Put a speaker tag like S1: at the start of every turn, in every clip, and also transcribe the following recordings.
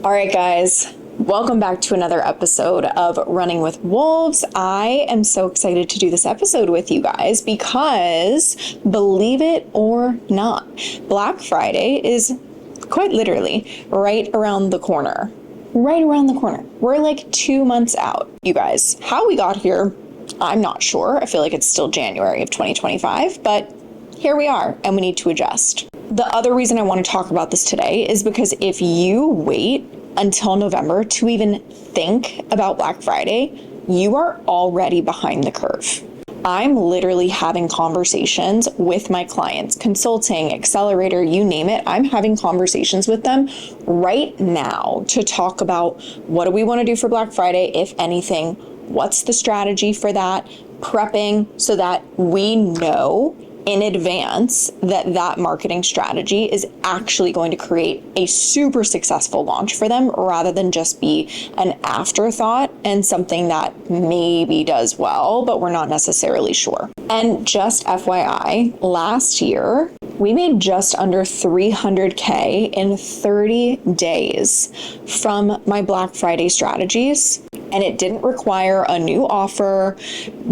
S1: All right, guys, welcome back to another episode of Running with Wolves. I am so excited to do this episode with you guys because, believe it or not, Black Friday is quite literally right around the corner. Right around the corner. We're like 2 months out, you guys. How we got here, I'm not sure. I feel like it's still January of 2025, but here we are and we need to adjust. The other reason I want to talk about this today is because if you wait until November to even think about Black Friday, you are already behind the curve. I'm literally having conversations with my clients, consulting, accelerator, you name it. I'm having conversations with them right now to talk about what do we want to do for Black Friday, if anything, what's the strategy for that, prepping so that we know in advance that that marketing strategy is actually going to create a super successful launch for them rather than just be an afterthought and something that maybe does well, but we're not necessarily sure. And just FYI, last year, we made just under $300K in 30 days from my Black Friday strategies. And it didn't require a new offer,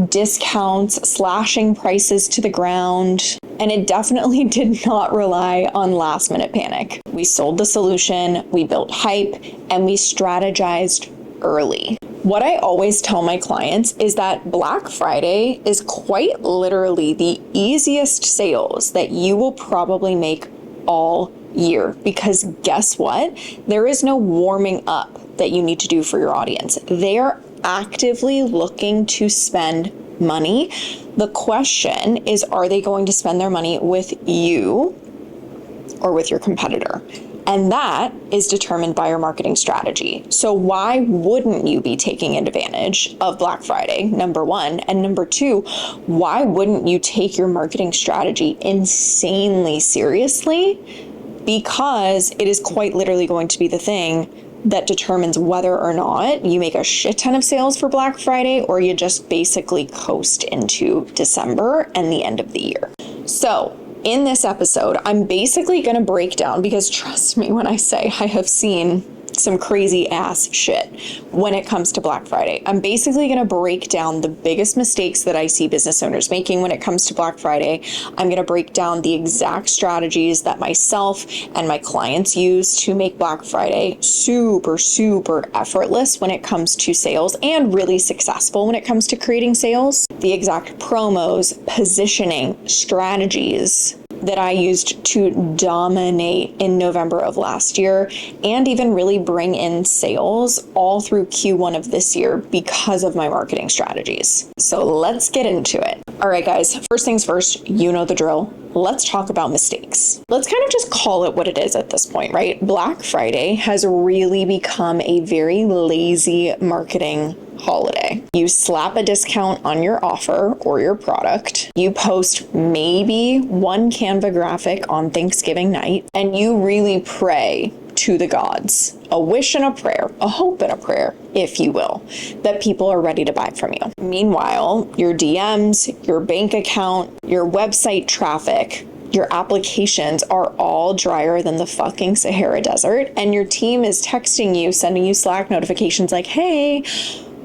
S1: discounts, slashing prices to the ground, and it definitely did not rely on last minute panic. We sold the solution, we built hype, and we strategized early. What I always tell my clients is that Black Friday is quite literally the easiest sales that you will probably make all year, because guess what? There is no warming up that you need to do for your audience. They are actively looking to spend money. The question is, are they going to spend their money with you or with your competitor? And that is determined by your marketing strategy. So why wouldn't you be taking advantage of Black Friday, number one? And number two, why wouldn't you take your marketing strategy insanely seriously? Because it is quite literally going to be the thing that determines whether or not you make a shit ton of sales for Black Friday or you just basically coast into December and the end of the year. So in this episode, I'm basically going to break down, because trust me when I say I have seen some crazy ass shit when it comes to Black Friday. I'm basically going to break down the biggest mistakes that I see business owners making when it comes to Black Friday. I'm going to break down the exact strategies that myself and my clients use to make Black Friday super, super effortless when it comes to sales and really successful when it comes to creating sales. The exact promos, positioning, strategies that I used to dominate in November of last year and even really bring in sales all through Q1 of this year because of my marketing strategies. So let's get into it. All right, guys, first things first, you know the drill. Let's talk about mistakes. Let's kind of just call it what it is at this point, right? Black Friday has really become a very lazy marketing holiday. You slap a discount on your offer or your product. You post maybe one Canva graphic on Thanksgiving night, and you really pray to the gods, a wish and a prayer, a hope and a prayer, if you will, that people are ready to buy from you. Meanwhile, your DMs, your bank account, your website traffic, your applications are all drier than the fucking Sahara Desert, and your team is texting you, sending you Slack notifications like, hey,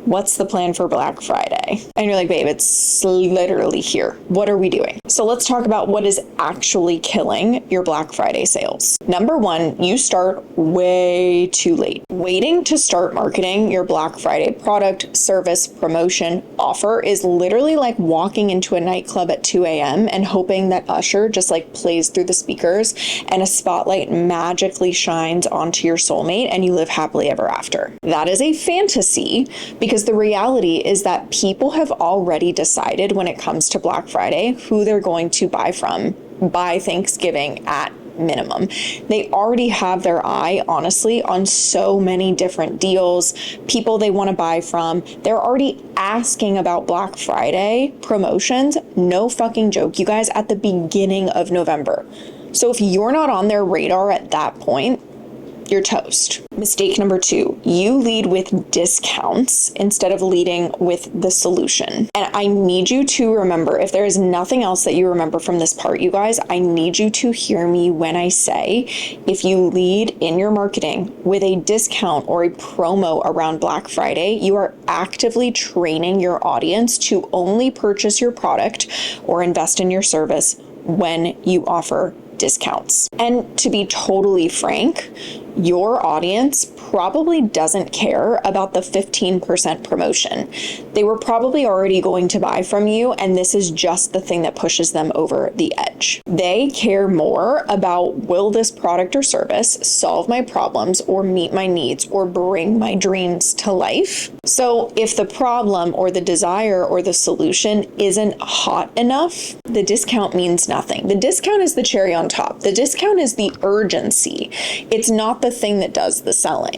S1: what's the plan for Black Friday? And you're like, babe, it's literally here. What are we doing? So let's talk about what is actually killing your Black Friday sales. Number one, you start way too late. Waiting to start marketing your Black Friday product, service, promotion, offer is literally like walking into a nightclub at 2 a.m. and hoping that Usher just like plays through the speakers and a spotlight magically shines onto your soulmate and you live happily ever after. That is a fantasy, because the reality is that people have already decided when it comes to Black Friday who they're going to buy from by Thanksgiving at minimum. They already have their eye, honestly, on so many different deals, people they want to buy from. They're already asking about Black Friday promotions. No fucking joke, you guys, at the beginning of November. So if you're not on their radar at that point, you're toast. Mistake number 2, you lead with discounts instead of leading with the solution. And I need you to remember, if there is nothing else that you remember from this part, you guys, I need you to hear me when I say, if you lead in your marketing with a discount or a promo around Black Friday, you are actively training your audience to only purchase your product or invest in your service when you offer discounts. And to be totally frank, your audience probably doesn't care about the 15% promotion. They were probably already going to buy from you, and this is just the thing that pushes them over the edge. They care more about, will this product or service solve my problems or meet my needs or bring my dreams to life? So if the problem or the desire or the solution isn't hot enough, the discount means nothing. The discount is the cherry on top. The discount is the urgency. It's not the thing that does the selling.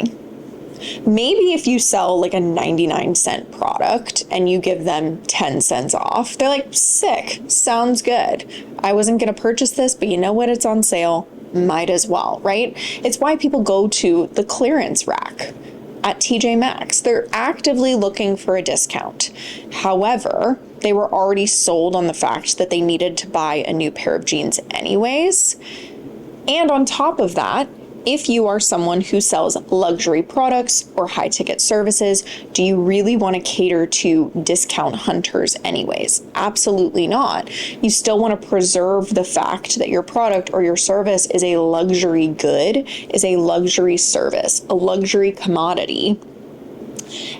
S1: Maybe if you sell like a 99-cent product and you give them 10 cents off, they're like, sick, sounds good. I wasn't going to purchase this, but you know what? It's on sale. Might as well, right? It's why people go to the clearance rack at TJ Maxx. They're actively looking for a discount. However, they were already sold on the fact that they needed to buy a new pair of jeans anyways. And on top of that, if you are someone who sells luxury products or high ticket services, do you really want to cater to discount hunters anyways? Absolutely not. You still want to preserve the fact that your product or your service is a luxury good, is a luxury service, a luxury commodity.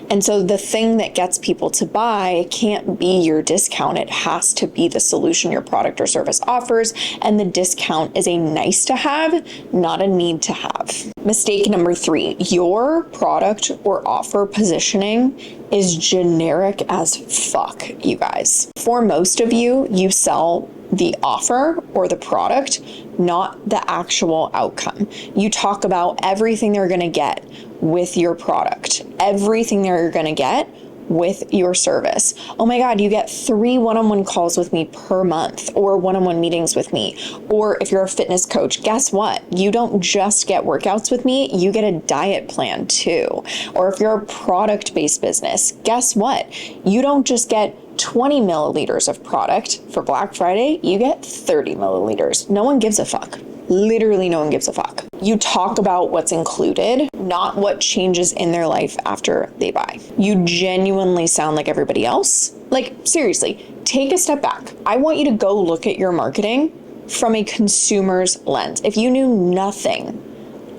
S1: And so the thing that gets people to buy can't be your discount. It has to be the solution your product or service offers. And the discount is a nice to have, not a need to have. Mistake number 3, your product or offer positioning is generic as fuck, you guys. For most of you, you sell the offer or the product, not the actual outcome. You talk about everything they're going to get with your product, everything they're going to get with your service. Oh my God, you get 3 one-on-one calls with me per month, or one-on-one meetings with me. Or if you're a fitness coach, guess what? You don't just get workouts with me, you get a diet plan too. Or if you're a product-based business, guess what? You don't just get 20 milliliters of product for Black Friday, you get 30 milliliters. No one gives a fuck. Literally no one gives a fuck. You talk about what's included, not what changes in their life after they buy. You genuinely sound like everybody else. Like, seriously, take a step back. I want you to go look at your marketing from a consumer's lens. If you knew nothing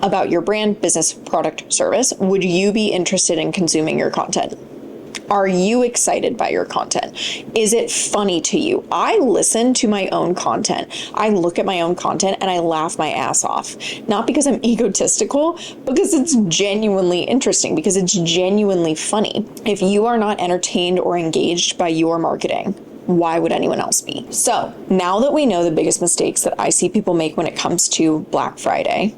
S1: about your brand, business, product, service, would you be interested in consuming your content? Are you excited by your content? Is it funny to you? I listen to my own content. I look at my own content and I laugh my ass off. Not because I'm egotistical, because it's genuinely interesting, because it's genuinely funny. If you are not entertained or engaged by your marketing, why would anyone else be? So now that we know the biggest mistakes that I see people make when it comes to Black Friday,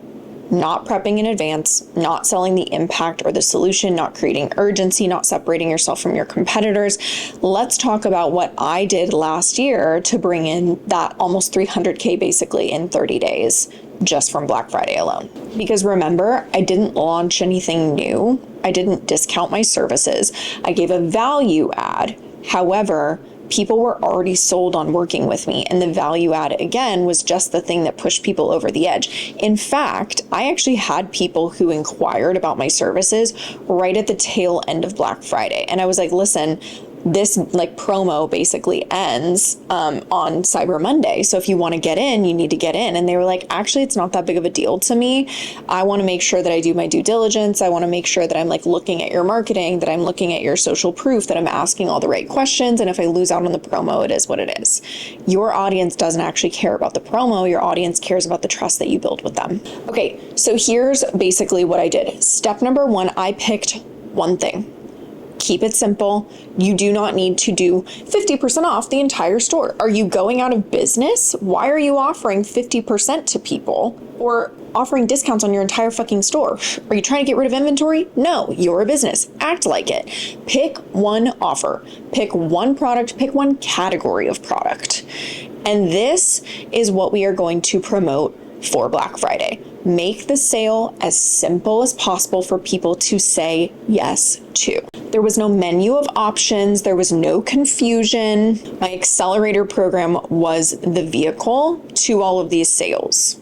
S1: not prepping in advance, not selling the impact or the solution, not creating urgency, not separating yourself from your competitors. Let's talk about what I did last year to bring in that almost 300K basically in 30 days just from Black Friday alone. Because remember, I didn't launch anything new. I didn't discount my services. I gave a value add. However, people were already sold on working with me, and the value add, again, was just the thing that pushed people over the edge. In fact, I actually had people who inquired about my services right at the tail end of Black Friday. And I was like, listen, this like promo basically ends on Cyber Monday. So if you want to get in, you need to get in. And they were like, actually, it's not that big of a deal to me. I want to make sure that I do my due diligence. I want to make sure that I'm like looking at your marketing, that I'm looking at your social proof, that I'm asking all the right questions. And if I lose out on the promo, it is what it is. Your audience doesn't actually care about the promo. Your audience cares about the trust that you build with them. Okay, so here's basically what I did. Step number 1, I picked one thing. Keep it simple. You do not need to do 50% off the entire store. Are you going out of business? Why are you offering 50% to people or offering discounts on your entire fucking store? Are you trying to get rid of inventory? No, you're a business. Act like it. Pick one offer, pick one product, pick one category of product. And this is what we are going to promote for Black Friday. Make the sale as simple as possible for people to say yes to. There was no menu of options. There was no confusion. My accelerator program was the vehicle to all of these sales.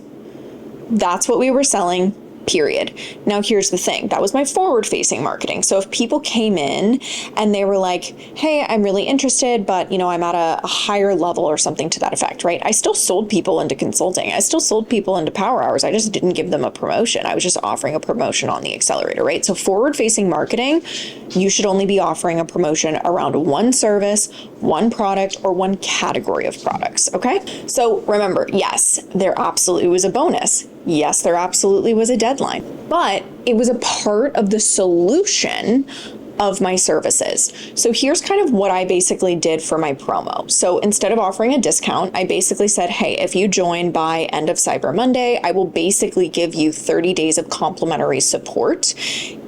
S1: That's what we were selling, period. Now, here's the thing. That was my forward-facing marketing. So if people came in and they were like, hey, I'm really interested, but I'm at a higher level or something to that effect, right? I still sold people into consulting. I still sold people into power hours. I just didn't give them a promotion. I was just offering a promotion on the accelerator, right? So forward-facing marketing, you should only be offering a promotion around one service, one product, or one category of products, okay? So remember, yes, there absolutely was a bonus. Yes, there absolutely was a deadline, but it was a part of the solution of my services. So here's kind of what I basically did for my promo. So instead of offering a discount, I basically said, hey, if you join by end of Cyber Monday, I will basically give you 30 days of complimentary support,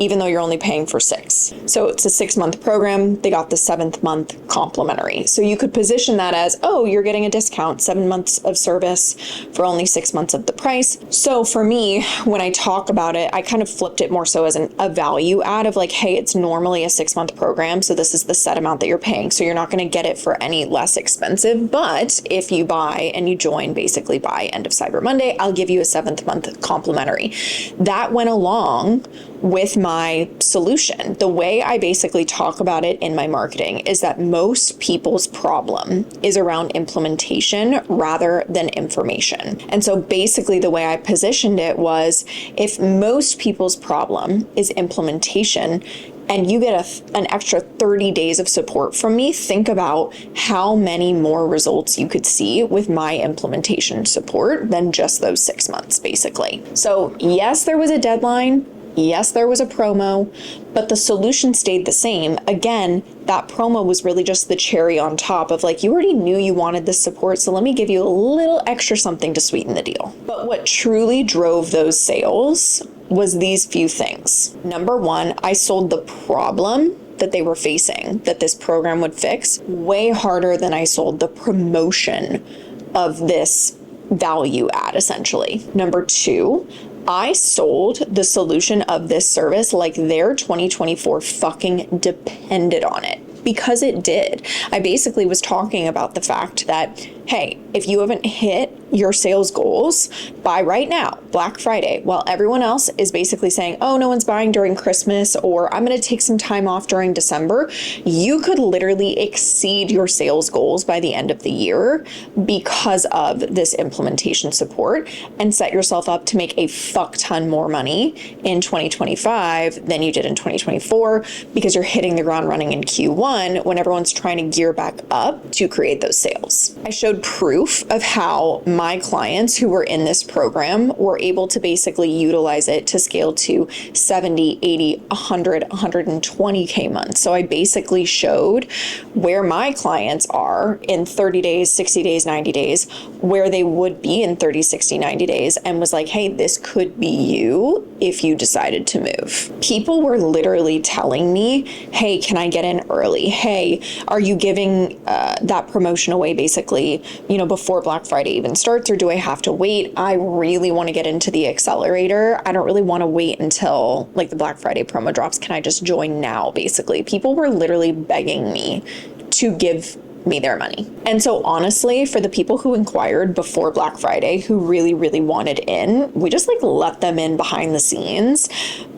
S1: even though you're only paying for 6. So it's a 6-month program. They got the 7th month complimentary. So you could position that as, oh, you're getting a discount, 7 months of service for only 6 months of the price. So for me, when I talk about it, I kind of flipped it more so as a value add of like, hey, it's normally a 6-month program. So this is the set amount that you're paying. So you're not going to get it for any less expensive. But if you buy and you join basically by end of Cyber Monday, I'll give you a 7th month complimentary. That went along with my solution. The way I basically talk about it in my marketing is that most people's problem is around implementation rather than information. And so basically the way I positioned it was, if most people's problem is implementation, and you get an extra 30 days of support from me, think about how many more results you could see with my implementation support than just those 6 months, basically. So yes, there was a deadline. Yes, there was a promo, but the solution stayed the same. Again, that promo was really just the cherry on top of like, you already knew you wanted this support, so let me give you a little extra something to sweeten the deal. But what truly drove those sales was these few things. Number one, I sold the problem that they were facing, that this program would fix, way harder than I sold the promotion of this value add, essentially. Number two, I sold the solution of this service like their 2024 fucking depended on it. Because it did. I basically was talking about the fact that, hey, if you haven't hit your sales goals by right now, Black Friday, while everyone else is basically saying, oh, no one's buying during Christmas, or I'm going to take some time off during December, you could literally exceed your sales goals by the end of the year because of this implementation support, and set yourself up to make a fuck ton more money in 2025 than you did in 2024, because you're hitting the ground running in Q1 when everyone's trying to gear back up to create those sales. I showed proof of how my clients who were in this program were able to basically utilize it to scale to 70, 80, 100, 120K months. So I basically showed where my clients are in 30 days, 60 days, 90 days, where they would be in 30, 60, 90 days, and was like, hey, this could be you if you decided to move. People were literally telling me, hey, can I get in early? Hey, are you giving that promotion away basically, before Black Friday even starts, or do I have to wait? I really want to get into the accelerator. I don't really want to wait until like the Black Friday promo drops. Can I just join now? Basically, people were literally begging me to give me their money. And so honestly, for the people who inquired before Black Friday, who really, really wanted in, we just like let them in behind the scenes.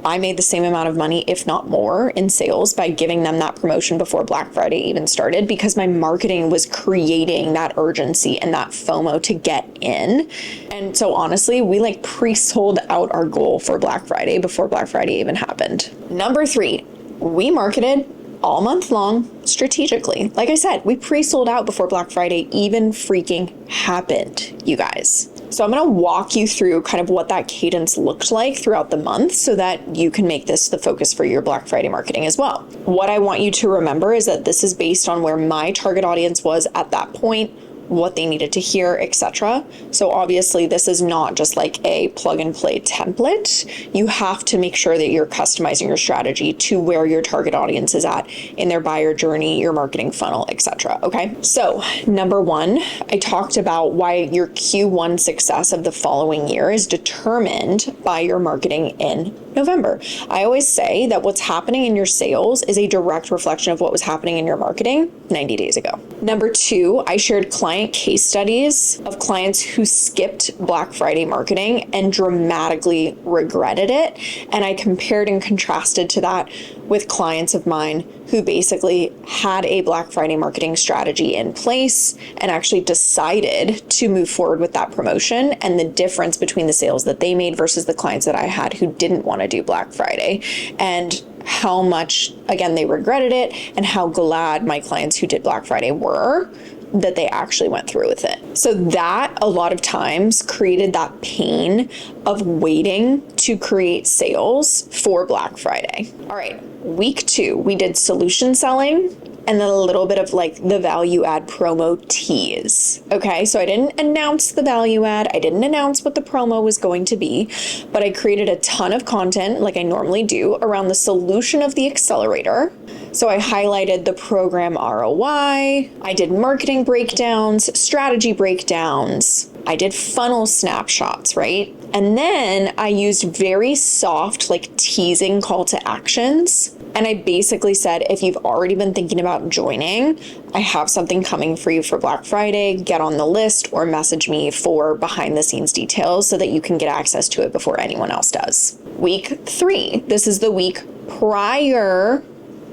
S1: I made the same amount of money, if not more, in sales by giving them that promotion before Black Friday even started, because my marketing was creating that urgency and that FOMO to get in. And so honestly, we like pre-sold out our goal for Black Friday before Black Friday even happened. Number 3, we marketed all month long strategically. Like I said, we pre-sold out before Black Friday even freaking happened, you guys. So I'm going to walk you through kind of what that cadence looked like throughout the month so that you can make this the focus for your Black Friday marketing as well. What I want you to remember is that this is based on where my target audience was at that point, what they needed to hear, etc. So obviously this is not just like a plug and play template. You have to make sure that you're customizing your strategy to where your target audience is at in their buyer journey, your marketing funnel, etc. Okay. So number one, I talked about why your Q1 success of the following year is determined by your marketing in November. I always say that what's happening in your sales is a direct reflection of what was happening in your marketing 90 days ago. Number two, I shared client case studies of clients who skipped Black Friday marketing and dramatically regretted it. And I compared and contrasted to that with clients of mine who basically had a Black Friday marketing strategy in place and actually decided to move forward with that promotion, and the difference between the sales that they made versus the clients that I had who didn't want to do Black Friday, and how much, again, they regretted it, and how glad my clients who did Black Friday were that they actually went through with it. So that a lot of times created that pain of waiting to create sales for Black Friday. All right, week 2, we did solution selling and then a little bit of like the value add promo tease. Okay, so I didn't announce the value add. I didn't announce what the promo was going to be, but I created a ton of content like I normally do around the solution of the accelerator. So I highlighted the program ROI. I did marketing breakdowns, strategy breakdowns. I did funnel snapshots, right? And then I used very soft, like teasing call to actions. And I basically said, if you've already been thinking about joining, I have something coming for you for Black Friday. Get on the list or message me for behind the scenes details so that you can get access to it before anyone else does. Week 3, this is the week prior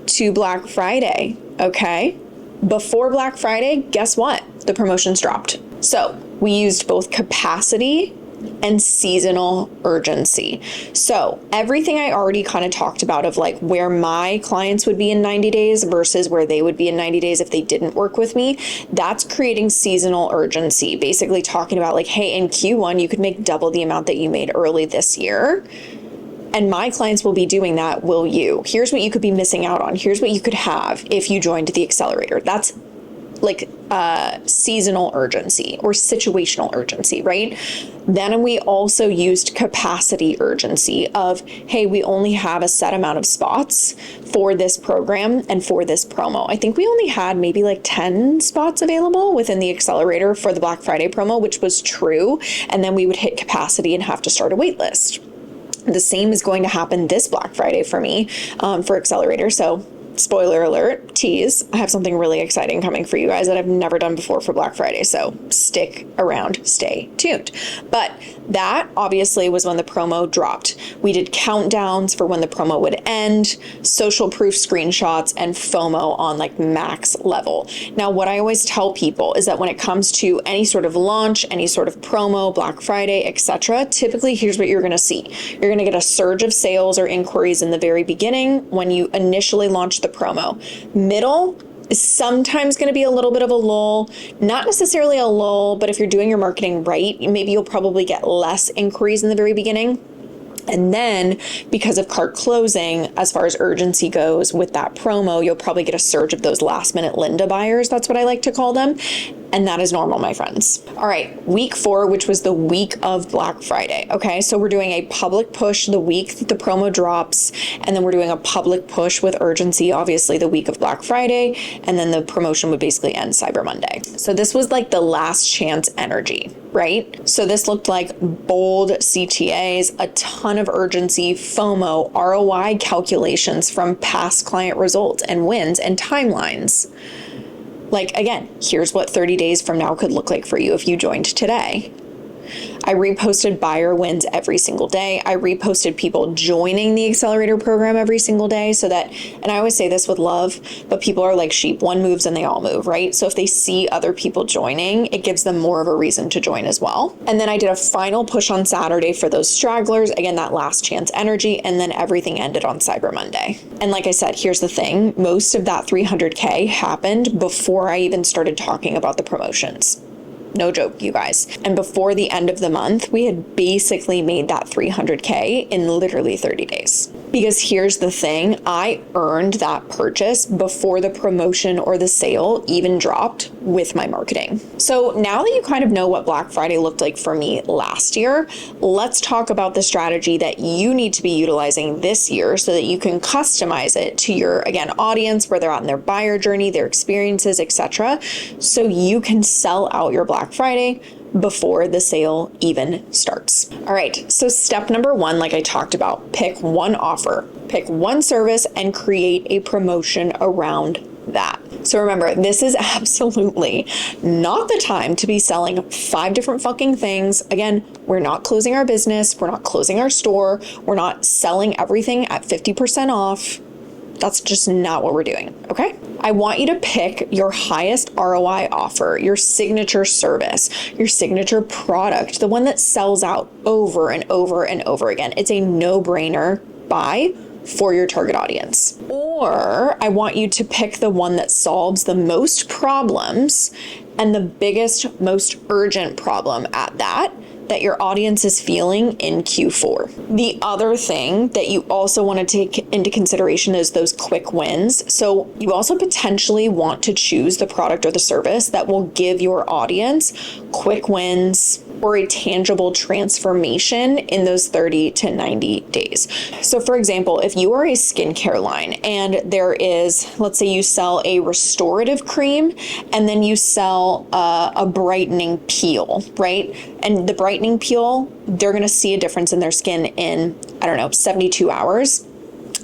S1: to Black Friday, okay? Before Black Friday, guess what? The promotions dropped. So we used both capacity and seasonal urgency. So everything I already kind of talked about of like where my clients would be in 90 days versus where they would be in 90 days if they didn't work with me, that's creating seasonal urgency. Basically talking about like, hey, in Q1, you could make double the amount that you made early this year. And my clients will be doing that, will you? Here's what you could be missing out on. Here's what you could have if you joined the accelerator. That's like seasonal urgency or situational urgency, right? Then we also used capacity urgency of, hey, we only have a set amount of spots for this program and for this promo. I think we only had maybe like 10 spots available within the accelerator for the Black Friday promo, which was true. And then we would hit capacity and have to start a wait list. The same is going to happen this Black Friday for me for accelerator. So spoiler alert, tease, I have something really exciting coming for you guys that I've never done before for Black Friday. So stick around, stay tuned. But that obviously was when the promo dropped. We did countdowns for when the promo would end, social proof screenshots, and FOMO on like max level. Now, what I always tell people is that when it comes to any sort of launch, any sort of promo, Black Friday, etc., typically here's what you're going to see. You're going to get a surge of sales or inquiries in the very beginning when you initially launch the promo. Middle is sometimes going to be a little bit of a lull, not necessarily a lull, but if you're doing your marketing right, maybe you'll probably get less inquiries in the very beginning. And then because of cart closing, as far as urgency goes with that promo, you'll probably get a surge of those last minute Linda buyers. That's what I like to call them. And that is normal, my friends. All right, week 4, which was the week of Black Friday. Okay, so we're doing a public push the week that the promo drops, and then we're doing a public push with urgency, obviously the week of Black Friday, and then the promotion would basically end Cyber Monday. So this was like the last chance energy, right? So this looked like bold CTAs, a ton of urgency, FOMO, ROI calculations from past client results and wins and timelines. Like, again, here's what 30 days from now could look like for you if you joined today. I reposted buyer wins every single day. I reposted people joining the accelerator program every single day so that, and I always say this with love, but people are like sheep. One moves and they all move, right? So if they see other people joining, it gives them more of a reason to join as well. And then I did a final push on Saturday for those stragglers. Again, that last chance energy. And then everything ended on Cyber Monday. And like I said, here's the thing. Most of that 300K happened before I even started talking about the promotions. No joke, you guys. And before the end of the month, we had basically made that 300K in literally 30 days. Because here's the thing, I earned that purchase before the promotion or the sale even dropped with my marketing. So now that you kind of know what Black Friday looked like for me last year, let's talk about the strategy that you need to be utilizing this year so that you can customize it to your, again, audience, where they're at in their buyer journey, their experiences, etc. So you can sell out your Black Friday before the sale even starts. All right, so step number one, like I talked about, pick one offer, pick one service, and create a promotion around that. So remember, this is absolutely not the time to be selling 5 different fucking things. Again, we're not closing our business. We're not closing our store. We're not selling everything at 50% off. That's just not what we're doing, okay? I want you to pick your highest ROI offer, your signature service, your signature product, the one that sells out over and over and over again. It's a no-brainer buy for your target audience. Or I want you to pick the one that solves the most problems and the biggest, most urgent problem at that your audience is feeling in Q4. The other thing that you also want to take into consideration is those quick wins. So you also potentially want to choose the product or the service that will give your audience quick wins or a tangible transformation in those 30 to 90 days. So for example, if you are a skincare line and there is, let's say you sell a restorative cream and then you sell a brightening peel, right? And the brightening peel, they're going to see a difference in their skin in, 72 hours.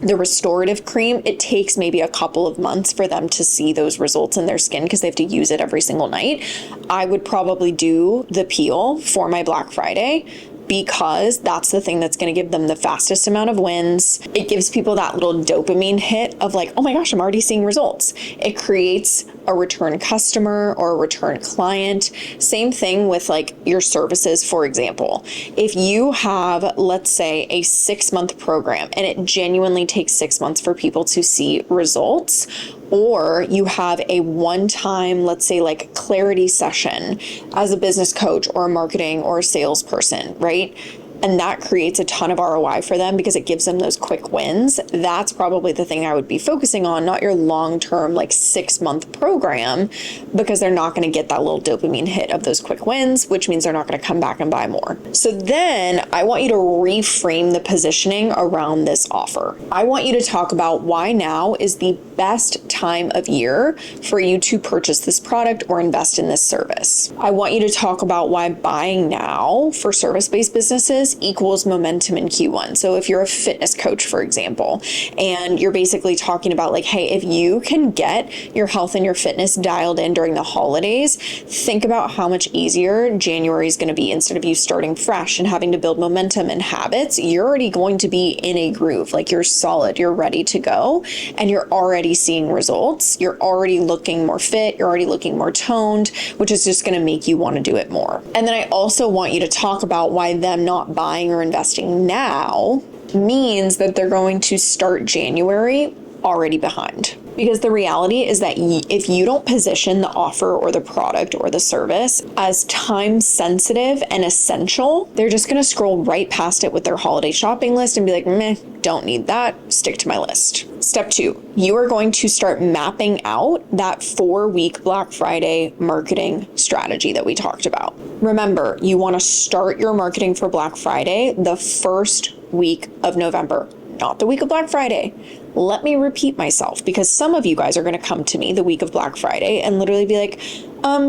S1: The restorative cream, it takes maybe a couple of months for them to see those results in their skin because they have to use it every single night. I would probably do the peel for my Black Friday because that's the thing that's going to give them the fastest amount of wins. It gives people that little dopamine hit of like, oh my gosh, I'm already seeing results. It creates a return customer or a return client. Same thing with like your services, for example. If you have, let's say, a 6-month program and it genuinely takes 6 months for people to see results, or you have a one-time, let's say like clarity session as a business coach or a marketing or a salesperson, right? And that creates a ton of ROI for them because it gives them those quick wins. That's probably the thing I would be focusing on, not your long-term like 6-month program, because they're not going to get that little dopamine hit of those quick wins, which means they're not going to come back and buy more. So then I want you to reframe the positioning around this offer. I want you to talk about why now is the best time of year for you to purchase this product or invest in this service. I want you to talk about why buying now for service-based businesses equals momentum in Q1. So if you're a fitness coach, for example, and you're basically talking about like, hey, if you can get your health and your fitness dialed in during the holidays, think about how much easier January is going to be. Instead of you starting fresh and having to build momentum and habits, you're already going to be in a groove. Like you're solid, you're ready to go, and you're already seeing results. You're already looking more fit. You're already looking more toned, which is just going to make you want to do it more. And then I also want you to talk about why them not buying or investing now means that they're going to start January already behind. Because the reality is that if you don't position the offer or the product or the service as time sensitive and essential, they're just going to scroll right past it with their holiday shopping list and be like, meh, don't need that, stick to my list. Step 2, you are going to start mapping out that 4-week Black Friday marketing strategy that we talked about. Remember, you want to start your marketing for Black Friday the first week of November, not the week of Black Friday. Let me repeat myself, because some of you guys are going to come to me the week of Black Friday and literally be like,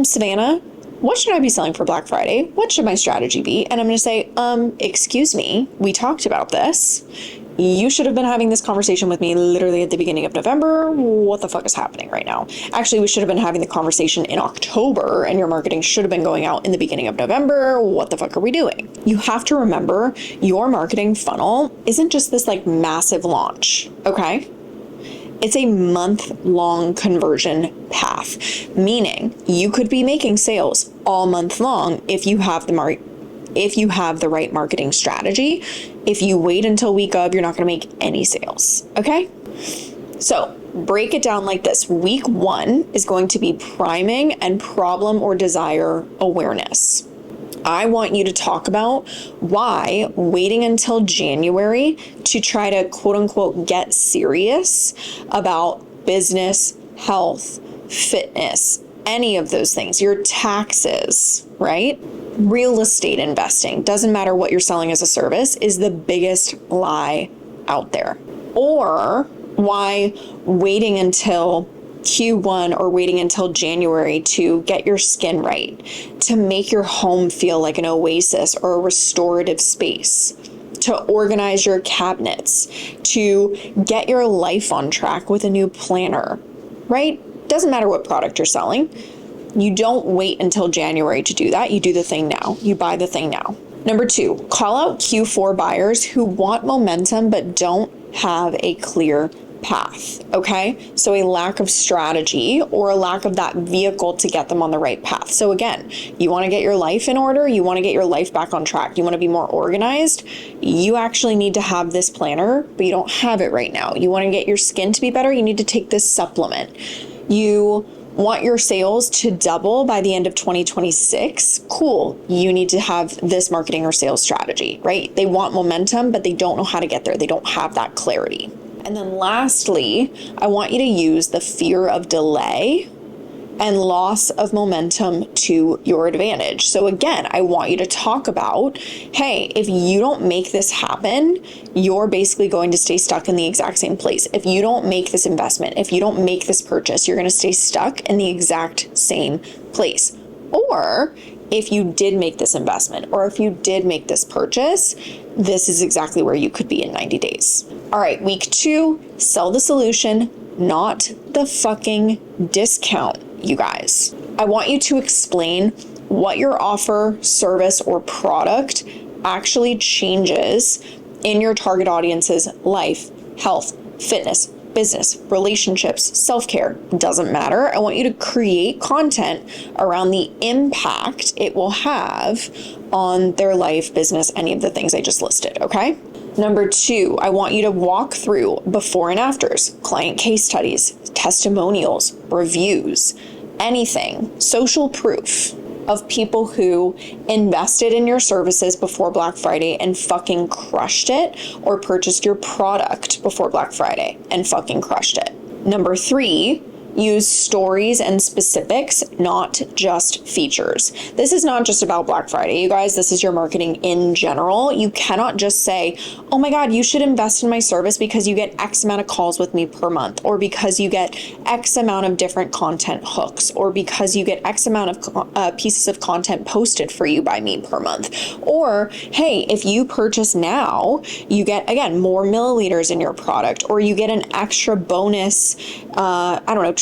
S1: Savannah, what should I be selling for Black Friday? What should my strategy be? And I'm going to say, excuse me, we talked about this. You should have been having this conversation with me literally at the beginning of November. What the fuck is happening right now? Actually, we should have been having the conversation in October and your marketing should have been going out in the beginning of November. What the fuck are we doing? You have to remember your marketing funnel isn't just this like massive launch, okay? It's a month-long conversion path, meaning you could be making sales all month long if you have the right marketing strategy. If you wait until week of, you're not going to make any sales. Okay? So break it down like this. Week 1 is going to be priming and problem or desire awareness. I want you to talk about why waiting until January to try to quote unquote get serious about business, health, fitness, any of those things, your taxes, right? Real estate investing, doesn't matter what you're selling as a service, is the biggest lie out there. Or why waiting until Q1 or waiting until January to get your skin right, to make your home feel like an oasis or a restorative space, to organize your cabinets, to get your life on track with a new planner, right? Doesn't matter what product you're selling. You don't wait until January to do that. You do the thing now. You buy the thing now. Number 2, call out Q4 buyers who want momentum but don't have a clear path, okay? So a lack of strategy or a lack of that vehicle to get them on the right path. So again, you want to get your life in order, you want to get your life back on track, you want to be more organized, you actually need to have this planner, but you don't have it right now. You want to get your skin to be better, you need to take this supplement. You want your sales to double by the end of 2026, cool. You need to have this marketing or sales strategy, right? They want momentum, but they don't know how to get there. They don't have that clarity. And then lastly, I want you to use the fear of delay and loss of momentum to your advantage. So again, I want you to talk about, hey, if you don't make this happen, you're basically going to stay stuck in the exact same place. If you don't make this investment, if you don't make this purchase, you're going to stay stuck in the exact same place. Or if you did make this investment, or if you did make this purchase, this is exactly where you could be in 90 days. All right, week 2, sell the solution, not the fucking discount, you guys. I want you to explain what your offer, service, or product actually changes in your target audience's life, health, fitness, business, relationships, self-care, doesn't matter. I want you to create content around the impact it will have on their life, business, any of the things I just listed, okay? Number 2, I want you to walk through before and afters, client case studies, testimonials, reviews, anything, social proof of people who invested in your services before Black Friday and fucking crushed it, or purchased your product before Black Friday and fucking crushed it. Number 3, use stories and specifics, not just features. This is not just about Black Friday, you guys. This is your marketing in general. You cannot just say, oh my God, you should invest in my service because you get X amount of calls with me per month, or because you get X amount of different content hooks, or because you get X amount of pieces of content posted for you by me per month. Or, hey, if you purchase now, you get, again, more milliliters in your product, or you get an extra bonus,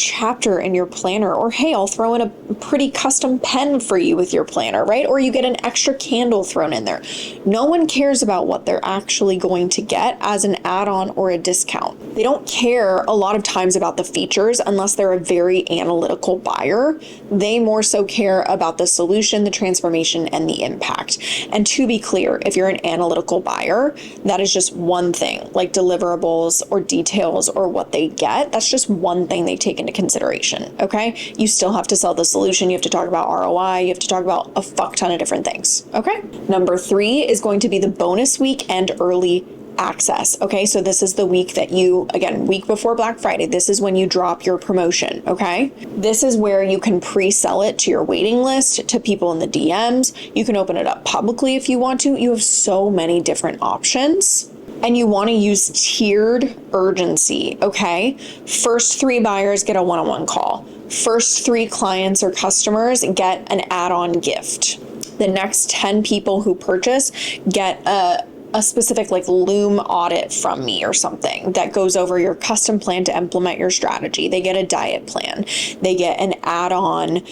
S1: chapter in your planner, or hey, I'll throw in a pretty custom pen for you with your planner, right? Or you get an extra candle thrown in there. No one cares about what they're actually going to get as an add-on or a discount. They don't care a lot of times about the features unless they're a very analytical buyer. They more so care about the solution, the transformation, and the impact. And to be clear, if you're an analytical buyer, that is just one thing, like deliverables or details or what they get. That's just one thing they take into consideration, okay? You still have to sell the solution. You have to talk about ROI. You have to talk about a fuck ton of different things, okay? Number 3 is going to be the bonus week and early access, okay? So this is the week that you, again, week before Black Friday, this is when you drop your promotion, okay? This is where you can pre-sell it to your waiting list, to people in the DMs. You can open it up publicly if you want to. You have so many different options. And you want to use tiered urgency, okay? First 3 buyers get a one-on-one call. First 3 clients or customers get an add-on gift. The next 10 people who purchase get a specific like Loom audit from me or something that goes over your custom plan to implement your strategy. They get a diet plan. They get an add-on.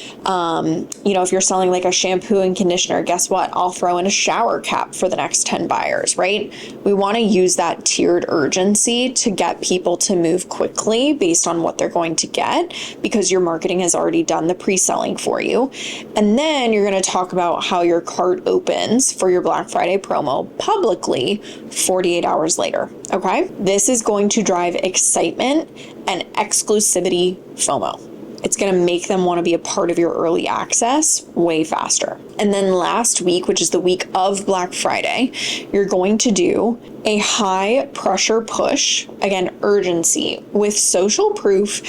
S1: If you're selling like a shampoo and conditioner, guess what? I'll throw in a shower cap for the next 10 buyers, right? We want to use that tiered urgency to get people to move quickly based on what they're going to get, because your marketing has already done the pre-selling for you. And then you're going to talk about how your cart opens for your Black Friday promo publicly 48 hours later, okay? This is going to drive excitement and exclusivity FOMO. It's going to make them want to be a part of your early access way faster. And then last week, which is the week of Black Friday, you're going to do a high pressure push, again, urgency with social proof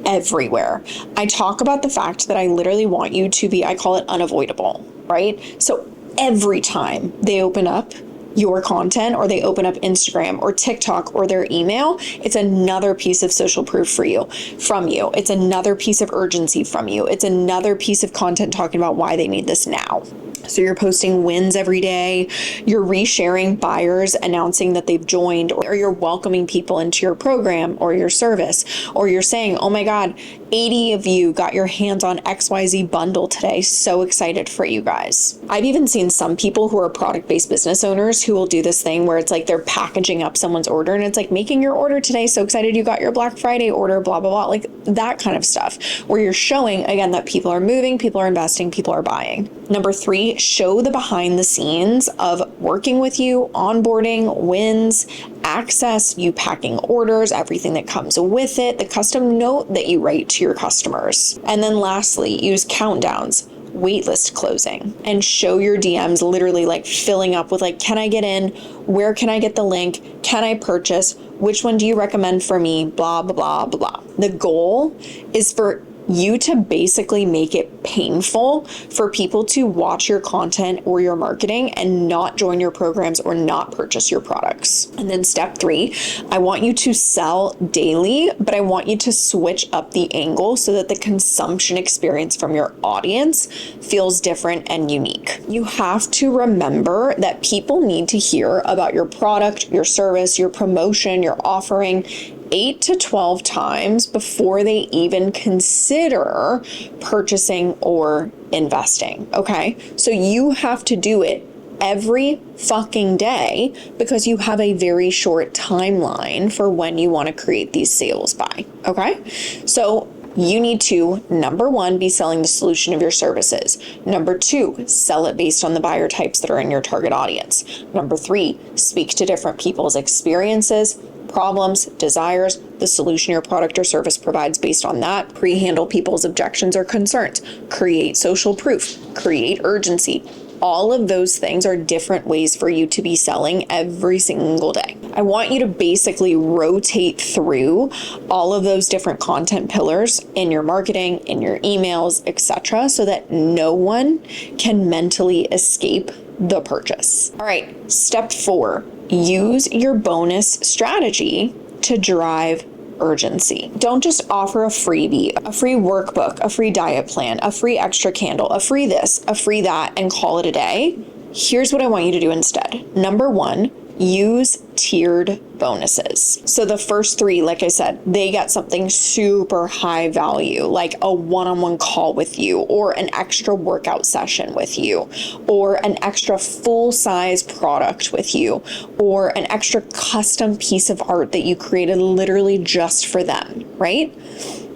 S1: everywhere. I talk about the fact that I literally want you to be, I call it unavoidable, right? So every time they open up your content or they open up Instagram or TikTok or their email, it's another piece of social proof from you. It's another piece of urgency from you. It's another piece of content talking about why they need this now. So you're posting wins every day, you're resharing buyers announcing that they've joined, or you're welcoming people into your program or your service, or you're saying, oh my God, 80 of you got your hands on XYZ bundle today. So excited for you guys. I've even seen some people who are product-based business owners who will do this thing where it's like they're packaging up someone's order and it's like making your order today. So excited you got your Black Friday order, blah, blah, blah. Like that kind of stuff where you're showing again that people are moving, people are investing, people are buying. Number 3, show the behind the scenes of working with you, onboarding, wins, access, you packing orders, everything that comes with it, the custom note that you write to your customers. And then lastly, use countdowns, waitlist closing, and show your DMs literally like filling up with like, can I get in? Where can I get the link? Can I purchase? Which one do you recommend for me? Blah, blah, blah, blah, blah. The goal is for you to basically make it painful for people to watch your content or your marketing and not join your programs or not purchase your products. And then step 3, I want you to sell daily, but I want you to switch up the angle so that the consumption experience from your audience feels different and unique. You have to remember that people need to hear about your product, your service, your promotion, your offering 8 to 12 times before they even consider purchasing or investing, okay? So you have to do it every fucking day because you have a very short timeline for when you want to create these sales by, okay? So you need to, number 1, be selling the solution of your services. Number 2, sell it based on the buyer types that are in your target audience. Number 3, speak to different people's experiences, problems, desires, the solution your product or service provides based on that. Pre-handle people's objections or concerns. Create social proof. Create urgency. All of those things are different ways for you to be selling every single day. I want you to basically rotate through all of those different content pillars in your marketing, in your emails, etc., so that no one can mentally escape the purchase. All right, step 4, use your bonus strategy to drive urgency. Don't just offer a freebie, a free workbook, a free diet plan, a free extra candle, a free this, a free that, and call it a day. Here's what I want you to do instead. Number 1, use tiered bonuses. So the first 3, like I said, they get something super high value, like a one-on-one call with you, or an extra workout session with you, or an extra full-size product with you, or an extra custom piece of art that you created literally just for them, right?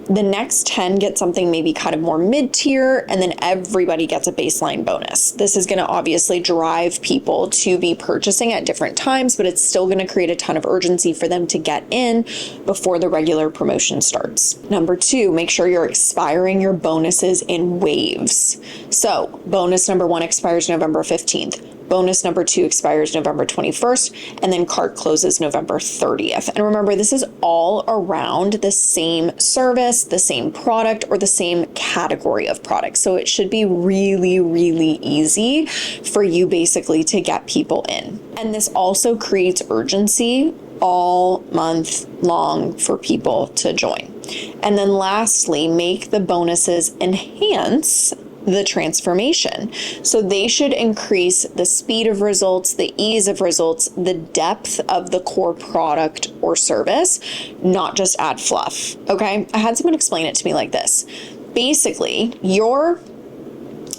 S1: The next 10 get something maybe kind of more mid-tier, and then everybody gets a baseline bonus. This is going to obviously drive people to be purchasing at different times, but it's still going to create a ton of urgency for them to get in before the regular promotion starts. Number 2, make sure you're expiring your bonuses in waves. So bonus number 1 expires November 15th. Bonus number 2 expires November 21st, and then cart closes November 30th. And remember, this is all around the same service, the same product, or the same category of products. So it should be really, really easy for you basically to get people in. And this also creates urgency all month long for people to join. And then lastly, make the bonuses enhance the transformation. So they should increase the speed of results, the ease of results, the depth of the core product or service, not just add fluff. Okay. I had someone explain it to me like this. Basically,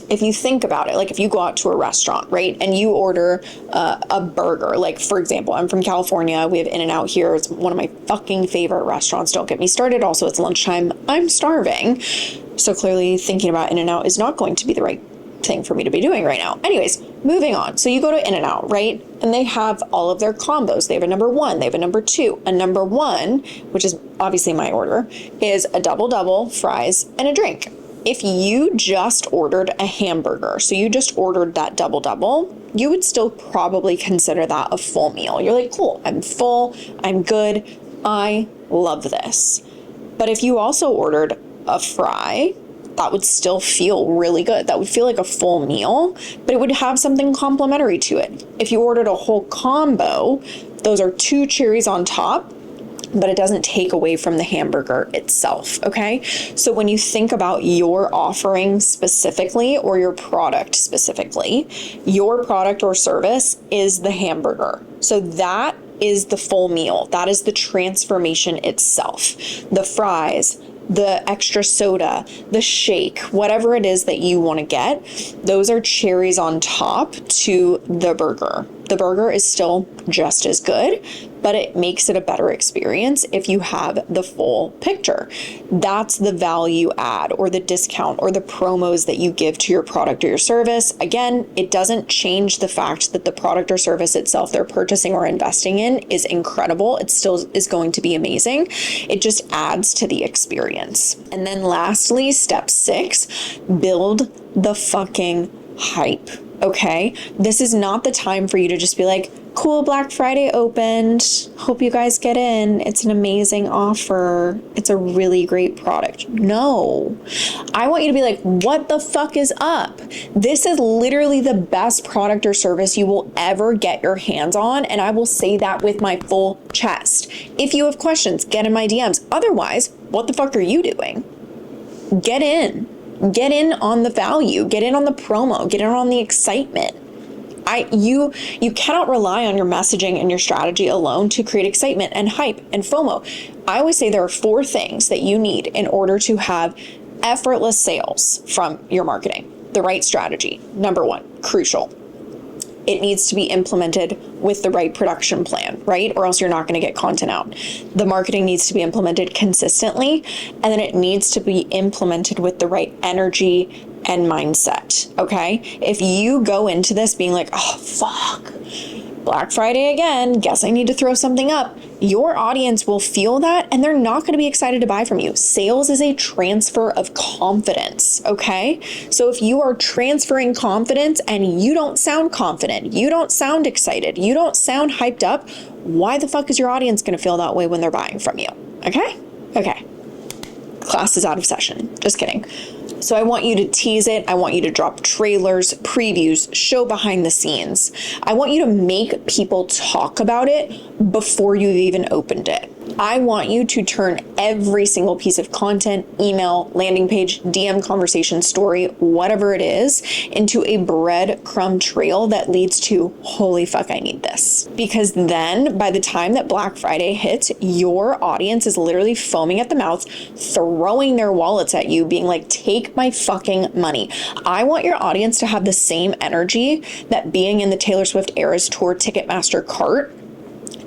S1: if you think about it, like if you go out to a restaurant, right, and you order a burger, like for example, I'm from California, we have In-N-Out here. It's one of my fucking favorite restaurants. Don't get me started. Also, it's lunchtime. I'm starving. So clearly thinking about In-N-Out is not going to be the right thing for me to be doing right now. Anyways, moving on. So you go to In-N-Out, right? And they have all of their combos. They have a number 1, they have a number 2. A number 1, which is obviously my order, is a double, fries, and a drink. If you just ordered a hamburger, so you just ordered that double, you would still probably consider that a full meal. You're like, cool, I'm full, I'm good, I love this. But if you also ordered a fry, that would still feel really good. That would feel like a full meal, but it would have something complimentary to it. If you ordered a whole combo, those are 2 cherries on top, but it doesn't take away from the hamburger itself, okay? So when you think about your offering specifically, or your product specifically, your product or service is the hamburger. So that is the full meal. That is the transformation itself. The fries, the extra soda, the shake, whatever it is that you want to get, those are cherries on top to the burger. The burger is still just as good, but it makes it a better experience if you have the full picture. That's the value add or the discount or the promos that you give to your product or your service. Again, it doesn't change the fact that the product or service itself they're purchasing or investing in is incredible. It still is going to be amazing. It just adds to the experience. And then lastly, step 6, build the fucking hype. Okay, this is not the time for you to just be like, cool, Black Friday opened. Hope you guys get in. It's an amazing offer. It's a really great product. No, I want you to be like, what the fuck is up? This is literally the best product or service you will ever get your hands on. And I will say that with my full chest. If you have questions, get in my DMs. Otherwise, what the fuck are you doing? Get in. Get in on the value, get in on the promo, get in on the excitement. You cannot rely on your messaging and your strategy alone to create excitement and hype and FOMO. I always say there are 4 things that you need in order to have effortless sales from your marketing. The right strategy, number 1, crucial. It needs to be implemented with the right production plan, right? Or else you're not going to get content out. The marketing needs to be implemented consistently, and then it needs to be implemented with the right energy and mindset, okay? If you go into this being like, oh, fuck, Black Friday again, guess I need to throw something up, your audience will feel that and they're not going to be excited to buy from you. Sales is a transfer of confidence, okay? So if you are transferring confidence and you don't sound confident, you don't sound excited, you don't sound hyped up, why the fuck is your audience going to feel that way when they're buying from you? Okay? Okay. Class is out of session. Just kidding. So I want you to tease it. I want you to drop trailers, previews, show behind the scenes. I want you to make people talk about it before you've even opened it. I want you to turn every single piece of content, email, landing page, DM conversation, story, whatever it is, into a breadcrumb trail that leads to, holy fuck, I need this. Because then by the time that Black Friday hits, your audience is literally foaming at the mouth, throwing their wallets at you, being like, take my fucking money. I want your audience to have the same energy that being in the Taylor Swift Eras Tour Ticketmaster cart,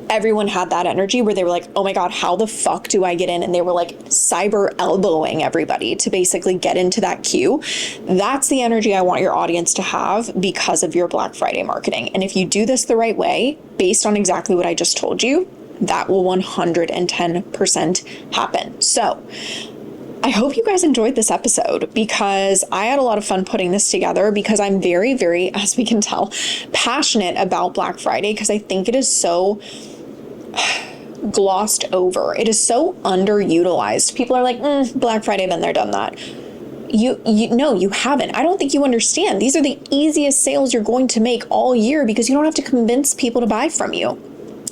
S1: everyone had that energy where they were like, oh my God, how the fuck do I get in? And they were like cyber elbowing everybody to basically get into that queue. That's the energy I want your audience to have because of your Black Friday marketing. And if you do this the right way, based on exactly what I just told you, that will 110% happen. So I hope you guys enjoyed this episode because I had a lot of fun putting this together because I'm very, very, as we can tell, passionate about Black Friday because I think it is so glossed over. It is so underutilized. People are like, Black Friday, been there, done that. No, you haven't. I don't think you understand. These are the easiest sales you're going to make all year because you don't have to convince people to buy from you.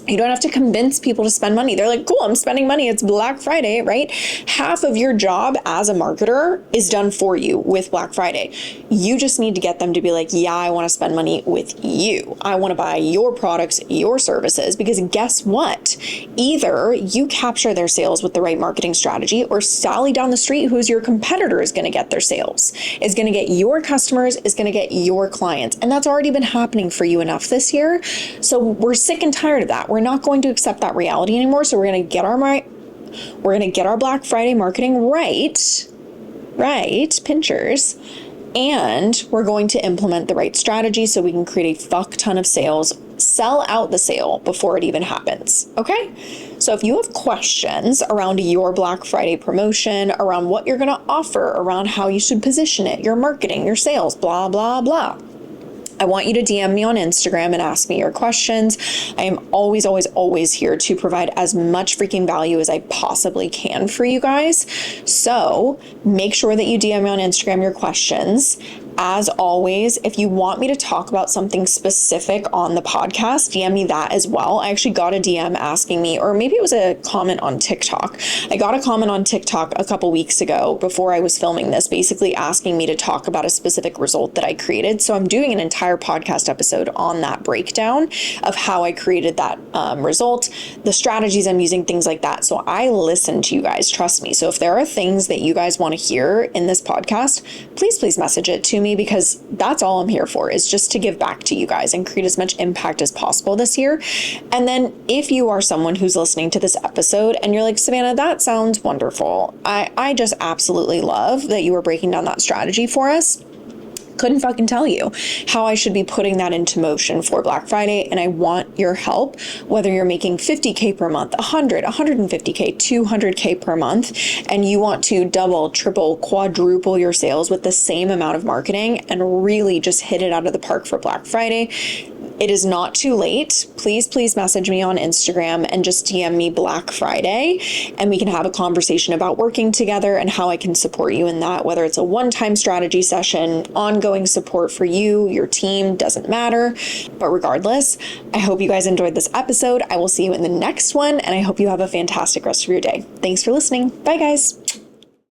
S1: You don't have to convince people to spend money. They're like, cool, I'm spending money. It's Black Friday, right? Half of your job as a marketer is done for you with Black Friday. You just need to get them to be like, yeah, I want to spend money with you. I want to buy your products, your services, because guess what? Either you capture their sales with the right marketing strategy or Sally down the street, who's your competitor, is going to get their sales, is going to get your customers, is going to get your clients. And that's already been happening for you enough this year. So we're sick and tired of that. We're not going to accept that reality anymore. So we're going to get our Black Friday marketing right, pinchers, and we're going to implement the right strategy so we can create a fuck ton of sales, sell out the sale before it even happens. Okay? So if you have questions around your Black Friday promotion, around what you're going to offer, around how you should position it, your marketing, your sales, blah, blah, blah, I want you to DM me on Instagram and ask me your questions. I am always, always, always here to provide as much freaking value as I possibly can for you guys. So make sure that you DM me on Instagram your questions. As always, if you want me to talk about something specific on the podcast, DM me that as well. I actually got a DM asking me, or maybe it was a comment on TikTok. I got a comment on TikTok a couple weeks ago before I was filming this, basically asking me to talk about a specific result that I created. So I'm doing an entire podcast episode on that breakdown of how I created that result, the strategies I'm using, things like that. So I listen to you guys, trust me. So if there are things that you guys want to hear in this podcast, please message it to me, because that's all I'm here for, is just to give back to you guys and create as much impact as possible this year. And then if you are someone who's listening to this episode and you're like, Savannah, that sounds wonderful. I just absolutely love that you were breaking down that strategy for us. Couldn't fucking tell you how I should be putting that into motion for Black Friday, and I want your help, whether you're making 50K per month, 100, 150K, 200K per month, and you want to double, triple, quadruple your sales with the same amount of marketing and really just hit it out of the park for Black Friday. It is not too late. Please message me on Instagram and just DM me Black Friday, and we can have a conversation about working together and how I can support you in that, whether it's a one-time strategy session, ongoing support for you, your team, doesn't matter. But regardless, I hope you guys enjoyed this episode. I will see you in the next one, and I hope you have a fantastic rest of your day. Thanks for listening. Bye, guys.